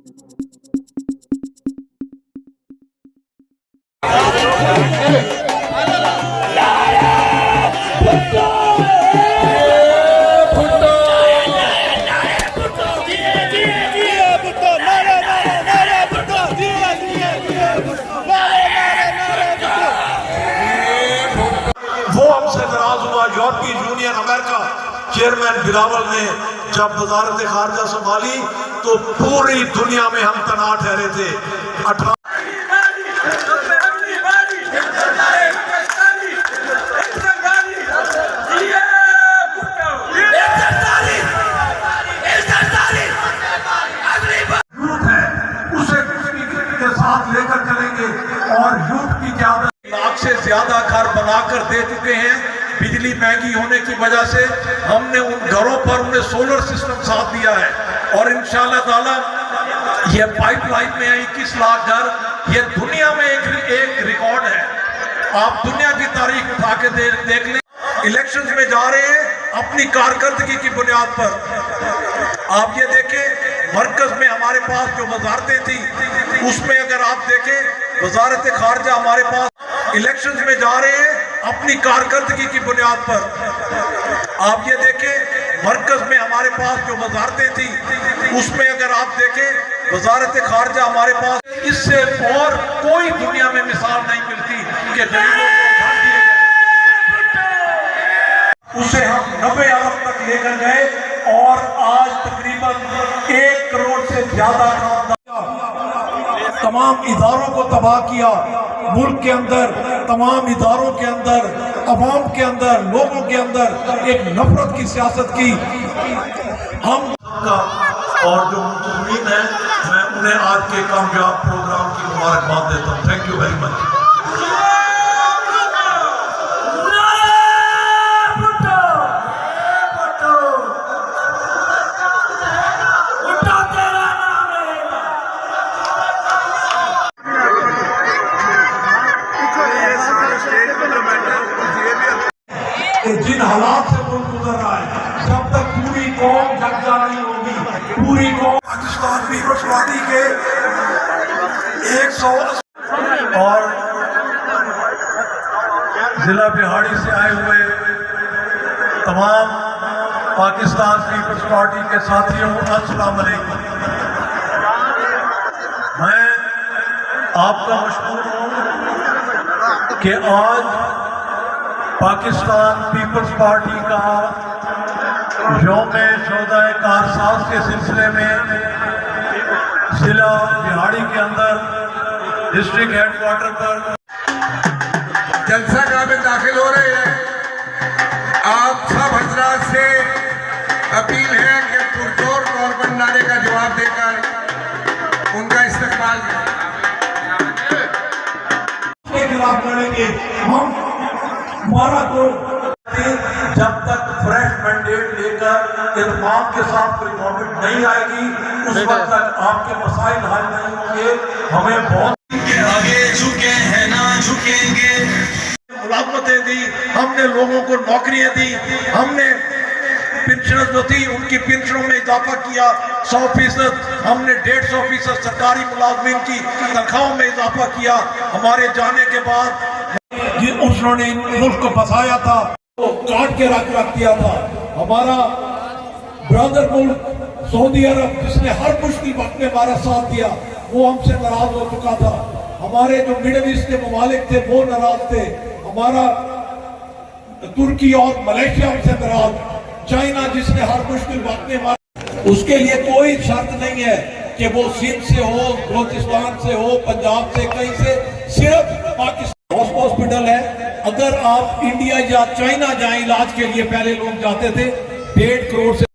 यूरोपीय union America chairman Bilawal ने जब वजारत खारजा संभाली तो पूरी दुनिया में हम तनाव ठहरे थे। लेकर चलेंगे और यूथ की क़यादत। लाख से ज्यादा घर बनाकर दे चुके हैं। बिजली महंगी होने की वजह से हमने उन घरों पर उन्हें सोलर सिस्टम साथ दिया है और इंशाअल्लाह ताला ये पाइपलाइन में 21 लाख घर, ये दुनिया में एक रिकॉर्ड है। आप दुनिया की तारीख उठा के देख लें। इलेक्शंस में जा रहे हैं अपनी कारकर्दगी की बुनियाद पर। आप ये देखें, मरकज में हमारे पास जो वजारतें थी उसमें अगर आप देखें वजारत खारजा हमारे पास इलेक्शंस में जा रहे हैं अपनी कारकर्दगी की बुनियाद पर। आप ये देखें, मरकज में हमारे पास जो वजारतें थी उसमें अगर आप देखें वजारत खारजा हमारे पास, इससे और कोई दुनिया में मिसाल नहीं मिलती कि गरीबों को घर दिए गए। उसे हम 90 अरब तक लेकर गए और आज तकरीबन 1 करोड़ से ज्यादा तमाम इदारों को तबाह किया। मुल्क के अंदर, तमाम इदारों के अंदर, अवाम के अंदर, लोगों के अंदर एक नफरत की सियासत की। हम और जो मुतमीन है, मैं उन्हें आज के कामयाब प्रोग्राम की मुबारकबाद देता हूँ। Thank you very much. जिन हालात से मुल्क गुजर रहा है, जब तक पूरी कौम यकजा नहीं होगी, पूरी कौम पाकिस्तान पीपल्स पार्टी के 100 और जिला बिहाड़ी से आए हुए तमाम पाकिस्तान पीपल्स पार्टी के साथियों, अस्सलाम वालेकुम। मैं आपका मशकूर हूँ कि आज पाकिस्तान पीपल्स पार्टी का यौम-ए शोहदाए कारसाज के सिलसिले में जिला बिहाड़ी के अंदर डिस्ट्रिक्ट हेडक्वार्टर पर जलसा में दाखिल हो रहे हैं। आप सब हजरात से अपील है कि पुरजोर तौर पर नारे का जवाब देकर उनका इस्तेमाल के खिलाफ लड़ेंगे। हम हमारा तो जब तक फ्रेश मैंडेट लेकर इत्मीनान के साथ कोई गवर्नमेंट नहीं आएगी, उस वक्त तक आपके मसाइल हल नहीं होंगे। हमें बहुत आगे झुके हैं, ना झुकेंगे। मुलाजमतें दी हमने, लोगों को नौकरियां दी हमने, पेंशन जो थी उनकी पेंशनों में इजाफा किया 100%। हमने 150% सरकारी मुलाजमीन की तनख्वाहों में इजाफा किया। हमारे जाने के बाद उन्होंने मुल्क को फंसाया था, तो काट के रख दिया था। हमारा ब्रदर मुल्क सऊदी अरब, जिसने हर मुश्किल वक्त में हमारा साथ दिया, वो हमसे नाराज हो चुका था। हमारे जो मिडिल ईस्ट के ममालिक थे वो नाराज थे। हमारा तुर्की और मलेशिया हमसे नाराज, चाइना जिसने हर मुश्किल वक्त में हमारा, उसके लिए कोई शर्त नहीं है कि वो सिंध से हो, बलोचिस्तान से हो, पंजाब से, कहीं से, सिर्फ पाकिस्तान हॉस्पिटल है। अगर आप इंडिया या चाइना जाएं इलाज के लिए, पहले लोग जाते थे 1.5 करोड़ से